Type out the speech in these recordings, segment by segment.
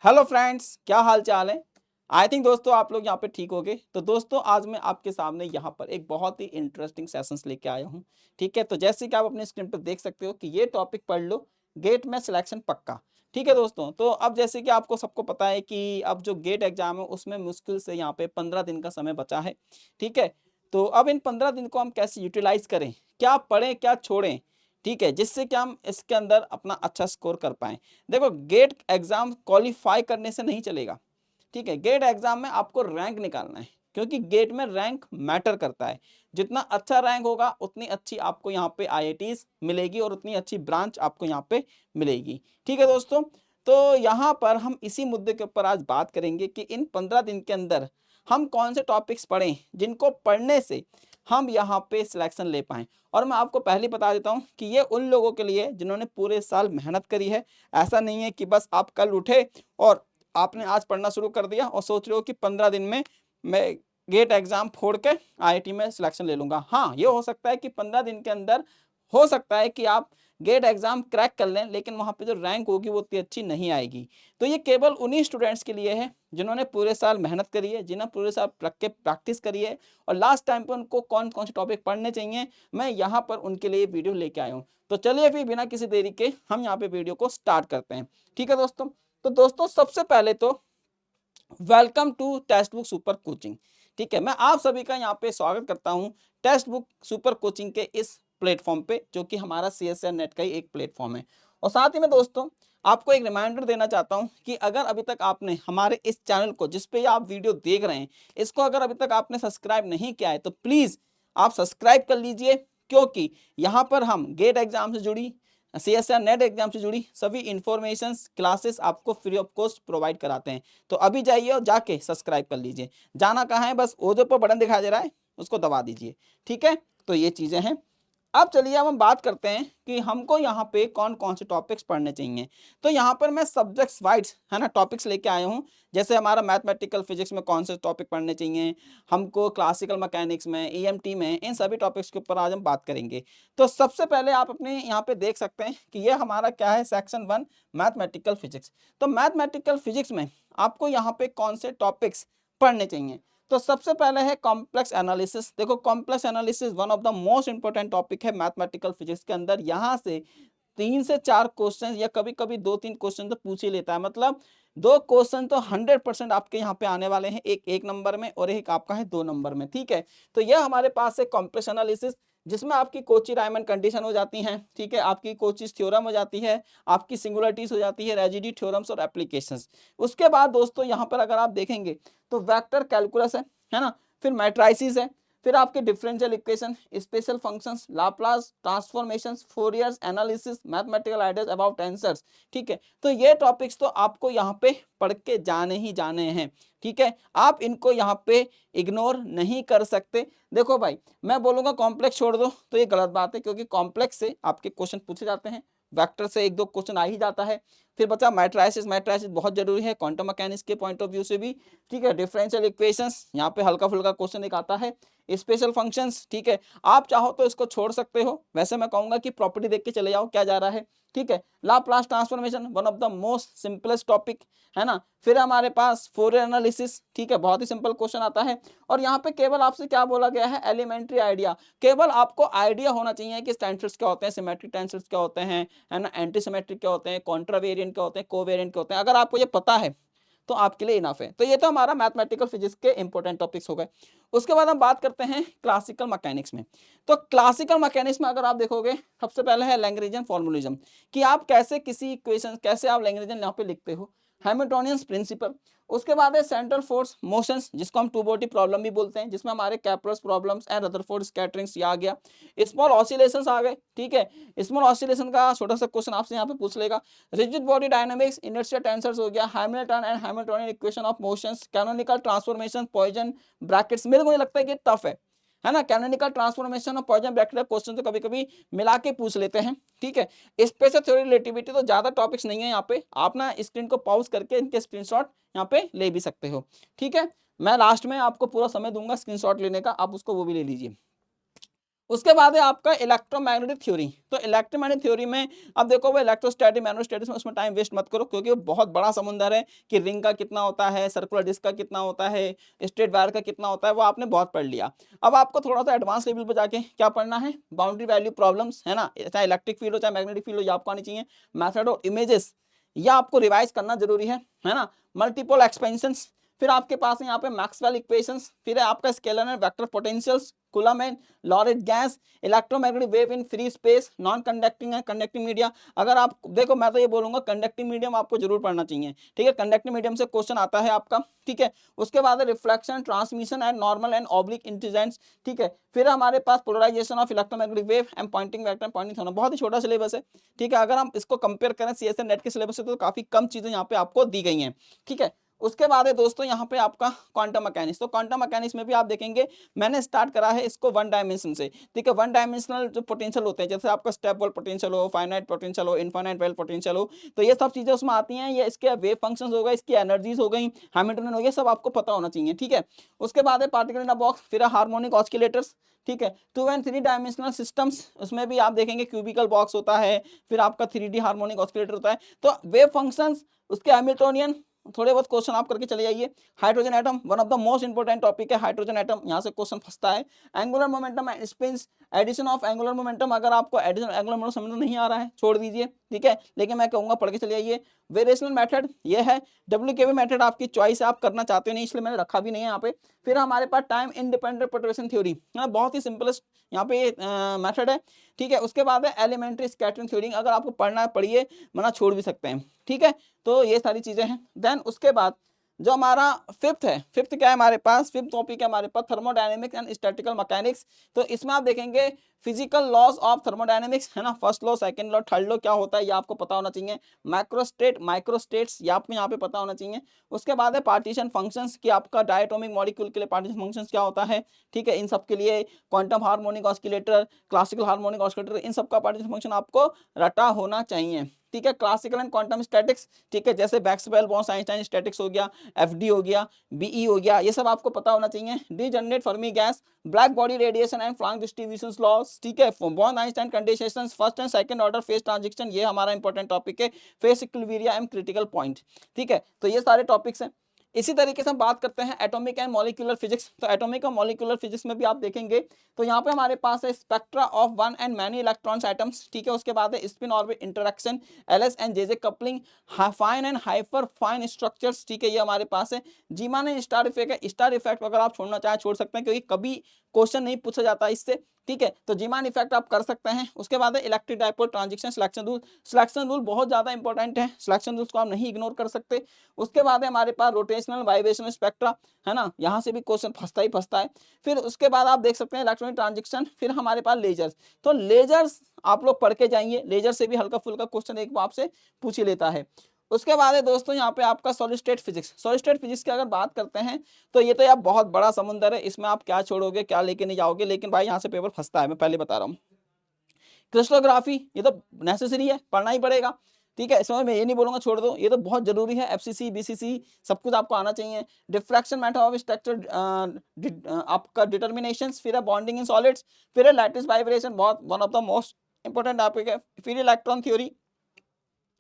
Hello friends, क्या हाल चाल है। आई थिंक दोस्तों आप लोग यहाँ पे ठीक होगे। तो दोस्तों आज मैं आपके सामने यहाँ पर एक बहुत ही इंटरेस्टिंग सेशंस लेके आया हूँ। ठीक है, तो जैसे कि आप अपनी स्क्रीन पर देख सकते हो कि ये टॉपिक पढ़ लो, गेट में सिलेक्शन पक्का। ठीक है दोस्तों, तो अब जैसे कि आपको सबको पता है कि अब जो गेट एग्जाम है उसमें मुश्किल से यहाँ पे 15 दिन का समय बचा है। ठीक है, तो अब इन 15 दिन को हम कैसे यूटिलाइज करें, क्या पढ़ें क्या छोड़ें, ठीक है, जिससे कि हम इसके अंदर अपना अच्छा स्कोर कर पाएं। देखो, गेट एग्जाम क्वालिफाई करने से नहीं चलेगा। ठीक है, गेट एग्जाम में आपको रैंक निकालना है, क्योंकि गेट में रैंक मैटर करता है। जितना अच्छा रैंक होगा उतनी अच्छी आपको यहाँ पे आईआईटीज मिलेगी और उतनी अच्छी ब्रांच आपको यहाँ पे मिलेगी। ठीक है दोस्तों, तो यहाँ पर हम इसी मुद्दे के ऊपर आज बात करेंगे कि इन 15 दिन के अंदर हम कौन से टॉपिक्स पढ़ें जिनको पढ़ने से हम यहाँ पे सिलेक्शन ले पाएं। और मैं आपको पहले बता देता हूँ कि ये उन लोगों के लिए जिन्होंने पूरे साल मेहनत करी है। ऐसा नहीं है कि बस आप कल उठे और आपने आज पढ़ना शुरू कर दिया और सोच रहे हो कि 15 दिन में मैं गेट एग्जाम फोड़ के आईआईटी में सिलेक्शन ले लूंगा। हाँ, ये हो सकता है कि 15 दिन के अंदर हो सकता है कि आप गेट एग्जाम क्रैक कर लें, लेकिन वहां पे जो रैंक होगी वो उतनी अच्छी नहीं आएगी। तो ये केवल उन्हीं स्टूडेंट्स के लिए है जिन्होंने पूरे साल मेहनत करी है, जिन्होंने पूरे साल प्रैक्टिस करी है और लास्ट टाइम पे उनको कौन कौन से टॉपिक पढ़ने चाहिए, मैं यहाँ पर उनके लिए वीडियो लेके आया हूँ। तो चलिए फिर बिना किसी देरी के हम यहाँ पे वीडियो को स्टार्ट करते हैं। ठीक है दोस्तों, तो दोस्तों सबसे पहले तो welcome to textbook super coaching. ठीक है, मैं आप सभी का यहाँ पे स्वागत करता हूँ टेक्स्ट बुक सुपर कोचिंग के इस प्लेटफॉर्म पे, जो कि हमारा सीएसआर नेट का ही एक प्लेटफॉर्म है। और साथ ही में दोस्तों आपको एक रिमाइंडर देना चाहता हूँ कि अगर अभी तक आपने हमारे इस चैनल को, जिस पे आप वीडियो देख रहे हैं, इसको अगर अभी तक आपने सब्सक्राइब नहीं किया है तो प्लीज आप सब्सक्राइब कर लीजिए, क्योंकि यहाँ पर हम गेट एग्जाम से जुड़ी, सीएसआर नेट एग्जाम से जुड़ी सभी इंफॉर्मेशन क्लासेस आपको फ्री ऑफ कॉस्ट प्रोवाइड कराते हैं। तो अभी जाइए और जाके सब्सक्राइब कर लीजिए। जाना कहाँ है, बस वो जो पर बटन दिखाई दे रहा है उसको दबा दीजिए। ठीक है, तो ये चीजें हैं। अब चलिए अब हम बात करते हैं कि हमको यहाँ पे कौन कौन से टॉपिक्स पढ़ने चाहिए। तो यहाँ पर मैं सब्जेक्ट्स वाइज है ना टॉपिक्स लेके आया हूँ। जैसे हमारा मैथमेटिकल फिजिक्स में कौन से टॉपिक पढ़ने चाहिए, हमको क्लासिकल मैकेनिक्स में, ईएमटी में, इन सभी टॉपिक्स के ऊपर आज हम बात करेंगे। तो सबसे पहले आप अपने यहाँ पे देख सकते हैं कि ये हमारा क्या है, सेक्शन 1 मैथमेटिकल फिजिक्स। तो मैथमेटिकल फिजिक्स में आपको यहाँ पे कौन से टॉपिक्स पढ़ने चाहिए। तो सबसे पहले है कॉम्प्लेक्स एनालिसिस। देखो, complex analysis one of the most important topic है मैथमेटिकल फिजिक्स के अंदर। यहाँ से 3 से 4 क्वेश्चन या कभी कभी 2-3 क्वेश्चन तो पूछ ही लेता है। मतलब 2 क्वेश्चन तो 100% आपके यहाँ पे आने वाले हैं, एक 1 नंबर में और एक आपका है 2 नंबर में। ठीक है, तो यह हमारे पास है कॉम्प्लेक्स एनालिसिस, जिसमें आपकी कोची रायमंड कंडीशन हो जाती हैं। ठीक है, आपकी कोचीज थ्योरम हो जाती है, आपकी सिंगुलरिटीज हो जाती है, रेजिड्यू थ्योरम्स और एप्लीकेशंस। उसके बाद दोस्तों यहाँ पर अगर आप देखेंगे तो वेक्टर कैलकुलस है ना, फिर मैट्राइसिस है, फिर आपके differential equation, special functions, Laplace transformations, Fourier's analysis, mathematical ideas about answers. ठीक है, तो ये टॉपिक्स तो आपको यहाँ पे पढ़ के जाने ही जाने हैं। ठीक है, आप इनको यहाँ पे इग्नोर नहीं कर सकते। देखो भाई, मैं बोलूंगा कॉम्प्लेक्स छोड़ दो तो ये गलत बात है, क्योंकि कॉम्प्लेक्स से आपके क्वेश्चन पूछे जाते हैं, वेक्टर से 1-2 क्वेश्चन आ ही जाता है। फिर बचा मैट्राइसिस, मैट्राइसिस बहुत जरूरी है क्वांटम मैकेनिक्स के पॉइंट ऑफ व्यू से भी। ठीक है, डिफरेंशियल इक्वेशंस यहाँ पे हल्का फुल्का क्वेश्चन एक आता है, स्पेशल फंक्शंस। ठीक है, आप चाहो तो इसको छोड़ सकते हो, वैसे मैं कहूंगा कि प्रॉपर्टी देख के चले जाओ क्या जा रहा है। ठीक है, Laplace transformation one of the most simplest topic है ना। फिर हमारे पास फोरियर एनालिसिस, ठीक है, बहुत ही सिंपल क्वेश्चन आता है। और यहाँ पे केवल आपसे क्या बोला गया है, एलिमेंट्री आइडिया। केवल आपको आइडिया होना चाहिए कि टेंसर्स क्या होते हैं, सिमेट्रिक टेंसर्स क्या होते हैं, है ना, एंटी सिमेट्रिक क्या होते हैं, कॉन्ट्रावेरिएंट क्या होते हैं, कोवेरिएंट क्या होते हैं। अगर आपको ये पता है तो आपके लिए इनफ है। तो ये तो हमारा मैथमेटिकल फिजिक्स के इंपॉर्टेंट टॉपिक्स हो गए। उसके बाद हम बात करते हैं क्लासिकल मैकेनिक्स में। तो क्लासिकल मैकेनिक्स में अगर आप देखोगे, सबसे पहले है लैग्रेंजियन फॉर्मूलिज्म, कि आप कैसे किसी इक्वेशन, कैसे आप लैग्रेंजियन यहाँ पे लिखते हो, हैमिल्टोनियन प्रिंसिपल। उसके बाद है सेंट्रल फोर्स मोशंस, जिसको हम टू बॉडी प्रॉब्लम भी बोलते हैं, जिसमें हमारे कैपरस प्रॉब्लम्स एंड रदरफोर्ड स्कैटरिंग्स आ गया। स्मॉल ऑसिलेशंस आ गए। ठीक है, स्मॉल ऑसिलेशन का छोटा सा क्वेश्चन आपसे यहाँ पे पूछ लेगा। Rigid body dynamics, inertia tensors हो गया, Hamilton and Hamiltonian equation of motions, canonical transformation, Poisson brackets. मेरे को ये लगता है कि टफ है ना, कैनोनिकल ट्रांसफॉर्मेशन और पॉइजन ब्रैकेट क्वेश्चन तो कभी कभी मिला के पूछ लेते हैं। ठीक है, स्पेशल थ्योरी रिलेटिविटी, तो ज्यादा टॉपिक्स नहीं है यहाँ पे, आप ना स्क्रीन को पॉज करके इनके स्क्रीनशॉट यहाँ पे ले भी सकते हो। ठीक है, मैं लास्ट में आपको पूरा समय दूंगा स्क्रीनशॉट लेने का, आप उसको वो भी ले लीजिए। उसके बाद है आपका इलेक्ट्रोमैग्नेटिक थ्योरी। तो इलेक्ट्रोमैग्नेटिक थ्योरी में अब देखो वो इलेक्ट्रोस्टैटिक, मैग्नेटोस्टैटिक्स में उसमें टाइम वेस्ट मत करो क्योंकि वो बहुत बड़ा समुंदर है कि रिंग का कितना होता है, सर्कुलर डिस्क का कितना होता है, स्ट्रेट वायर का कितना होता है, वो आपने बहुत पढ़ लिया। अब आपको थोड़ा-सा एडवांस लेवल पे जाके क्या पढ़ना है? बाउंड्री वैल्यू प्रॉब्लम्स, है ना? चाहे इलेक्ट्रिक फील्ड हो, चाहे मैग्नेटिक फील्ड हो, ये आपको आनी चाहिए। मेथड ऑफ इमेजेस, ये आपको रिवाइज़ करना ज़रूरी है ना? मल्टीपल एक्सपेंशंस, फिर आपके पास है यहाँ पे मैक्सवेल इक्वेशंस, फिर है आपका scalar and vector potentials, coulomb and Laurent gas, electromagnetic wave in free space, non conducting and conducting media. अगर आप देखो, मैं तो ये बोलूंगा कंडक्टिंग मीडियम आपको जरूर पढ़ना चाहिए, ठीक है? कंडक्टिंग मीडियम से क्वेश्चन आता है आपका, ठीक है? उसके बाद reflection, transmission and normal and oblique incidents, ठीक है? फिर हमारे पास polarisation of electromagnetic wave and Poynting vector, Poynting theorem. बहुत ही छोटा सिलेबस है, ठीक है? अगर हम इसको कंपेयर करें सीएसएन नेट के सिलेबस से तो काफी कम चीजें यहाँ पे आपको दी गई हैं, ठीक है? उसके बाद है दोस्तों यहाँ पे आपका क्वांटम मैकेनिक्स। तो क्वांटम मैकेनिक्स में भी आप देखेंगे मैंने स्टार्ट करा है इसको वन डायमेंशन से, ठीक है? वन डायमेंशनल जो पोटेंशियल होते हैं, जैसे आपका स्टेप वेल पोटेंशियल हो, फाइनाइट पोटेंशियल हो, इनफाइनाइट वेल पोटेंशियल हो, तो ये सब चीजें उसमें आती हैं। ये इसके वेव फंक्शंस हो गए, इसकी एनर्जीज हो गई, हैमिल्टनियन हो गया, सब आपको पता होना चाहिए, ठीक है? उसके बाद है पार्टिकल इन अ बॉक्स, फिर हार्मोनिक ऑस्किलेटर्स, ठीक है? 2 एंड 3 डायमेंशनल सिस्टम्स, उसमें भी आप देखेंगे क्यूबिकल बॉक्स होता है, फिर आपका 3D हार्मोनिक ऑस्किलेटर होता है। तो वेव फंक्शंस, उसके हैमिल्टनियन, थोड़े बहुत क्वेश्चन आप करके चले जाइए। Hydrogen atom, one of the most important topic है हाइड्रोजन एटम, यहाँ से क्वेश्चन फंसता है। Angular momentum and spins, addition of angular momentum, अगर आपको एडिशन एंगुलर मोमेंटम समझ में नहीं आ रहा है छोड़ दीजिए, ठीक है? लेकिन मैं कहूंगा पढ़ के चले जाइए। वेरिएशनल मेथड ये है, WKB मेथड आपकी चॉइस है, आप करना चाहते हो नहीं इसलिए मैंने रखा भी नहीं है यहाँ पे। फिर हमारे पास टाइम इंडिपेंडेंट परटर्बेशन थ्योरी, बहुत ही सिंपलेस्ट यहाँ पे मेथड है, ठीक है? उसके बाद है एलिमेंट्री स्कैटरिंग थ्योरी, अगर आपको पढ़ना है पढ़िए, वरना छोड़ भी सकते हैं, ठीक है? तो ये सारी चीजें हैं। देन उसके बाद जो हमारा फिफ्थ है, फिफ्थ क्या है हमारे पास? फिफ्थ टॉपिक है हमारे पास थर्मोडायनेमिक्स एंड स्टैटिकल मैकेनिक्स। तो इसमें आप देखेंगे फिजिकल लॉज ऑफ थर्मोडायनेमिक्स, है ना? First law, second law, third law क्या होता है ये आपको पता होना चाहिए। माइक्रोस्टेट, माइक्रोस्टेट्स, ये आपको यहाँ पे पता होना चाहिए। उसके बाद है पार्टीशन फंक्शंस, कि आपका डायटोमिक मॉलिक्यूल के लिए पार्टीशन फंक्शंस क्या होता है, ठीक है? इन सब के लिए quantum harmonic oscillator, classical harmonic oscillator, इन सब का पार्टीशन फंक्शन आपको रटा होना चाहिए, ठीक है? क्लासिकल एंड क्वांटम स्टैटिक्स, ठीक है? जैसे मैक्सवेल बोर्न आइंस्टाइन स्टैटिक्स हो गया, एफडी हो गया, बीई हो गया, ये सब आपको पता होना चाहिए। Degenerate Fermi gas, black body radiation and Planck distribution laws, ठीक है? बोर्न Einstein condensation, first and second order phase transition, ये हमारा इंपॉर्टेंट टॉपिक है। Phase equilibrium and critical point, ठीक है? तो ये सारे टॉपिक्स हैं। इसी तरीके से हम बात करते हैं एटॉमिक एंड मॉलिक्यूलर फिजिक्स। तो एटॉमिक और मॉलिक्यूलर फिजिक्स में भी आप देखेंगे तो यहाँ पे हमारे पास है spectra of one and many electrons atoms, ठीक है? उसके बाद है spin orbit interaction, LS and JJ coupling, fine and hyper fine structures, ठीक है? ये हमारे पास है। जीमान एंड स्टार इफेक्ट है। स्टार इफेक्ट अगर आप छोड़ना चाहें छोड़ सकते हैं क्योंकि कभी क्वेश्चन नहीं पूछा जाता इससे, ठीक है? तो जीमान इफेक्ट आप कर सकते हैं। उसके बाद है electric dipole transition selection rule. Selection rule बहुत ज्यादा इंपॉर्टेंट है, सिलेक्शन रूल्स को आप नहीं इग्नोर कर सकते। उसके बाद है हमारे पास रोटेशनल वाइब्रेशनल स्पेक्ट्रा, है ना? यहाँ से भी क्वेश्चन फंसता ही फंसता है। फिर उसके बाद आप देख सकते हैं इलेक्ट्रॉनिक ट्रांजिशन। फिर हमारे पास लेजर्स, तो लेजर्स आप लोग पढ़ के जाइए, लेजर से भी हल्का फुल्का क्वेश्चन एक बार आपसे पूछ ही लेता है। उसके बाद है दोस्तों यहाँ पे आपका solid state physics. Solid state physics की अगर बात करते हैं तो ये तो यार बहुत बड़ा समुंदर है, इसमें आप क्या छोड़ोगे क्या लेके नहीं जाओगे, लेकिन भाई यहाँ से पेपर फंसता है, मैं पहले बता रहा हूँ। क्रिस्टलोग्राफी, ये तो नेसेसरी है, पढ़ना ही पड़ेगा, ठीक है? इसमें मैं ये नहीं बोलूंगा छोड़ दो, ये तो बहुत जरूरी है। एफसीसी, बीसीसी, सब कुछ आपको आना चाहिए। डिफ्रैक्शन मेथड ऑफ स्ट्रक्चर, आपका डिटर्मिनेशन, फिर है बॉन्डिंग इन सॉलिड्स, फिर है लैटिस वाइब्रेशन, बहुत one of the most important topic है। फिर इलेक्ट्रॉन थ्योरी,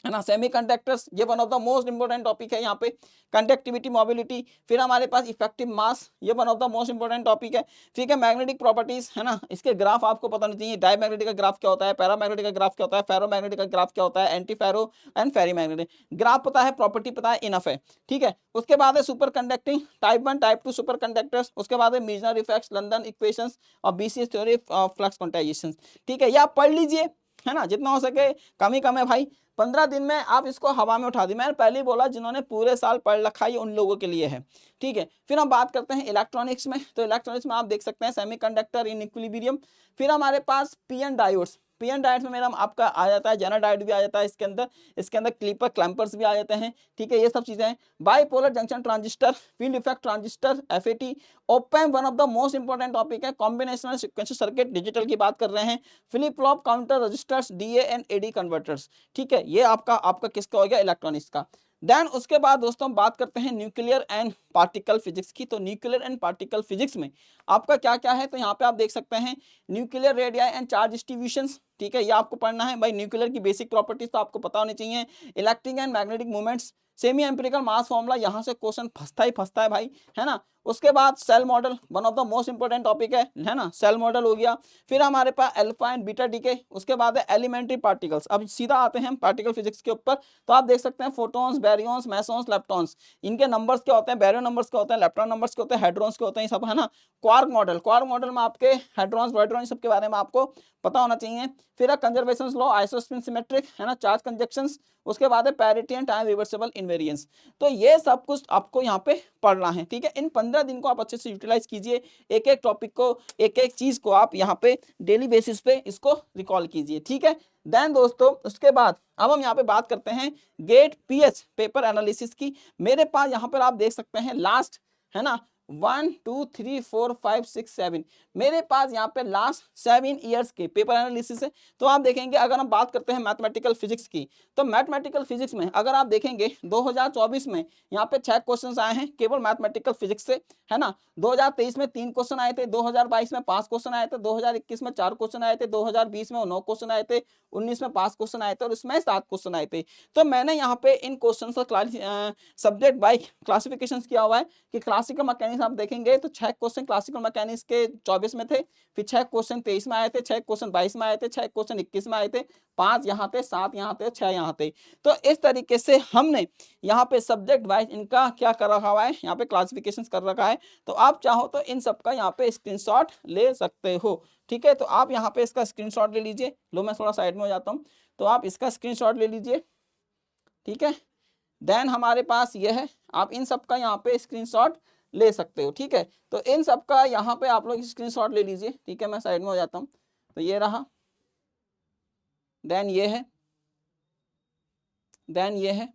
है ना? सेमीकंडक्टर्स, ये one of the most important topic है यहाँ पे। कंडक्टिविटी, मोबिलिटी, फिर हमारे पास इफेक्टिव मास, ये one of the most important topic है। ठीक है? मैग्नेटिक प्रॉपर्टीज, है ना? इसके ग्राफ आपको पता नहीं चाहिए। डायमैग्नेटिक का ग्राफ क्या होता है, पैरामैग्नेटिक का ग्राफ क्या होता है, फेरोमैग्नेटिक का ग्राफ क्या होता है, एंटी फेरो एंड फेरीमैग्नेटिक। ग्राफ पता है, प्रॉपर्टी पता है, इनफ है, ठीक है? उसके बाद है super conducting, type 1 type 2 super conductors. उसके बाद है मीजनर इफेक्ट्स, लंदन इक्वेशंस और BCS theory of flux quantization, ठीक है? ये आप पढ़ लीजिए, है ना? जितना हो सके, कम ही कम है भाई। 15 दिन में आप इसको हवा में उठा दी। मैंने पहले ही बोला जिन्होंने पूरे साल पढ़ रखा है उन लोगों के लिए है, ठीक है? फिर हम बात करते हैं इलेक्ट्रॉनिक्स में। तो इलेक्ट्रॉनिक्स में आप देख सकते हैं सेमीकंडक्टर इन इक्विलिब्रियम, फिर हमारे पास पीएन डायोड्स। पीएन डायोड्स में मेरा आपका आ जाता है जेनर डायोड भी आ जाता है इसके अंदर क्लीपर क्लैंपर्स भी आ जाते हैं, ठीक है? ये सब चीजें हैं। Bipolar junction transistor, field effect transistor, FET, open one of the most important topic है। कॉम्बिनेशनल सीक्वेंशियल सर्किट, डिजिटल की बात कर रहे हैं। Flip flop counter registers, DA and AD converters, ठीक है? ये आपका किसका हो गया, इलेक्ट्रॉनिक्स का। देन उसके बाद दोस्तों हम बात करते हैं न्यूक्लियर एंड पार्टिकल फिजिक्स की। तो न्यूक्लियर एंड पार्टिकल फिजिक्स में आपका क्या क्या है, तो यहाँ पे आप देख सकते हैं nuclear radii and charge distributions, ठीक है, ये आपको पढ़ना है भाई। न्यूक्लियर की बेसिक प्रॉपर्टीज तो आपको पता होनी चाहिए। Electric and magnetic movements, semi empirical mass formula, यहाँ से क्वेश्चन फंसता ही फंसता है भाई, है ना। उसके बाद cell model, one of the most important topic है ना, सेल मॉडल हो गया। फिर हमारे पास अल्फा एंड बीटा डीके, उसके बाद है एलिमेंट्री पार्टिकल्स। अब सीधा आते हैं पार्टिकल फिजिक्स के ऊपर। तो आप देख सकते हैं फोटॉन्स, बैरियंस, मेसॉन्स, लेप्टॉन्स, इनके नंबर्स क्या होते हैं, बैरियन नंबर्स क्या होते हैं, लेप्टॉन नंबर्स क्या होते हैं, हेड्रॉन्स क्या होते हैं, सब है ना। क्वार्क मॉडल, क्वार्क मॉडल में आपके हेड्रॉन्स, वाइड्रॉन्स सबके बारे में आपको पता होना चाहिए। फिर है कंजर्वेशन लॉ, आइसोस्पिन सिमेट्रिक, है ना, चार्ज कंजक्शंस। उसके बाद है parity and time reversible invariance. तो ये सब कुछ आपको यहाँ पे पढ़ना है, ठीक है। इन 15 दिन को आप अच्छे से यूटिलाइज कीजिए, एक एक टॉपिक को, एक एक चीज को आप यहाँ पे डेली बेसिस पे इसको रिकॉल कीजिए, ठीक है। देन दोस्तों उसके बाद अब हम यहाँ पे बात करते हैं गेट पीएच पेपर एनालिसिस की। मेरे पास यहाँ पर आप देख सकते हैं लास्ट, है ना, 1 2 3 4 5 6 7, मेरे पास यहाँ पे लास्ट 7 ईयर्स के पेपर एनालिसिस है। तो आप देखेंगे अगर हम बात करते हैं मैथमेटिकल फिजिक्स की, तो मैथमेटिकल फिजिक्स में अगर आप देखेंगे 2024 में यहाँ पे 6 क्वेश्चंस आए हैं केवल मैथमेटिकल फिजिक्स से, है ना। 2023 में 3 क्वेश्चन आए थे, 2022 में 5 क्वेश्चन आए थे, 2021 में 4 क्वेश्चन आए थे, 2020 में 9 क्वेश्चन आए थे, 19 में 5 क्वेश्चन आए थे और इसमें 7 क्वेश्चन आए थे। तो मैंने यहाँ पे इन क्वेश्चन का सब्जेक्ट बाय क्लासिफिकेशन किया हुआ है कि क्लासिकल मैकेनिक्स आप देखेंगे तो 6 क्वेश्चन क्लासिकल मैकेनिक्स के 24 में थे, फिर 6 क्वेश्चन 23 में आए थे, 6 क्वेश्चन 22 में आए थे, 6 क्वेश्चन 21 में आए थे, 5 यहाँ थे, 7 यहाँ थे, 6 यहाँ थे। तो इस तरीके से हमने यहाँ पे सब्जेक्ट वाइज इनका क्या कर रखा हुआ है, यहाँ पे क्लासिफिकेशन कर रखा है। तो आप चाहो तो इन सब का यहाँ पे स्क्रीनशॉट ले सकते हो, ठीक है। तो आप यहाँ पे इसका स्क्रीनशॉट ले लीजिए। लो मैं थोड़ा साइड में हो जाता हूँ, तो आप इसका स्क्रीनशॉट ले लीजिए, ठीक है। देन हमारे पास ये है, आप इन सब का यहाँ पे स्क्रीनशॉट ले सकते हो, ठीक है। तो इन सब का यहाँ पे आप लोग स्क्रीनशॉट ले लीजिए, ठीक है। मैं साइड में हो जाता हूँ, तो ये रहा, देन ये है, देन ये है,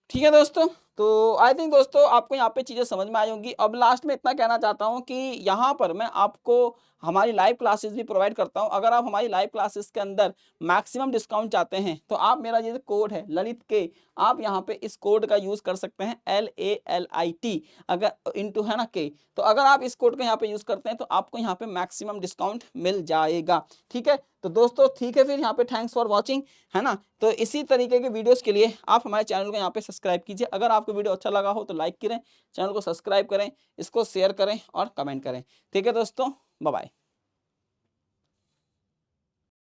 ठीक है दोस्तों। तो आई थिंक दोस्तों आपको यहाँ पे चीज़ें समझ में आई होंगी। अब लास्ट में इतना कहना चाहता हूँ कि यहाँ पर मैं आपको हमारी लाइव क्लासेस भी प्रोवाइड करता हूँ। अगर आप हमारी लाइव क्लासेस के अंदर मैक्सिमम डिस्काउंट चाहते हैं तो आप मेरा ये कोड है ललित के, आप यहाँ पे इस कोड का यूज़ कर सकते हैं, LALIT, अगर इंटू है ना के। तो अगर आप इस कोड का यहाँ पे यूज़ करते हैं तो आपको यहाँ पे मैक्सिमम डिस्काउंट मिल जाएगा, ठीक है। तो दोस्तों ठीक है, फिर यहाँ पे थैंक्स फॉर वॉचिंग, है ना। तो इसी तरीके के वीडियोस के लिए आप हमारे चैनल को यहाँ पे सब्सक्राइब कीजिए। अगर आपको वीडियो अच्छा लगा हो तो लाइक करें, चैनल को सब्सक्राइब करें, इसको शेयर करें और कमेंट करें, ठीक है दोस्तों। Bye bye.